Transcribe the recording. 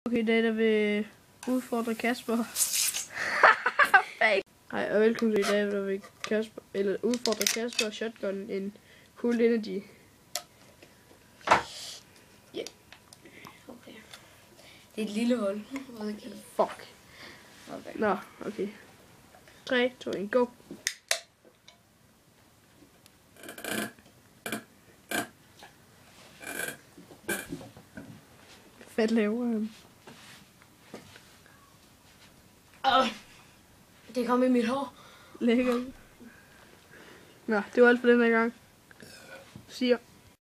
Okay, i dag der vil udfordre Kasper. Hej og velkommen til i dag, der vil Kasper, eller udfordre Kasper og shotgun en Cool Energy. Yeah. Okay. Det er et lille hul. Okay. Fuck. Okay. Nå, okay. 3, 2, 1, go. Hvad laver han? Det kom i mit hår. Lækkert. Nå, det var alt for den her gang. Siger.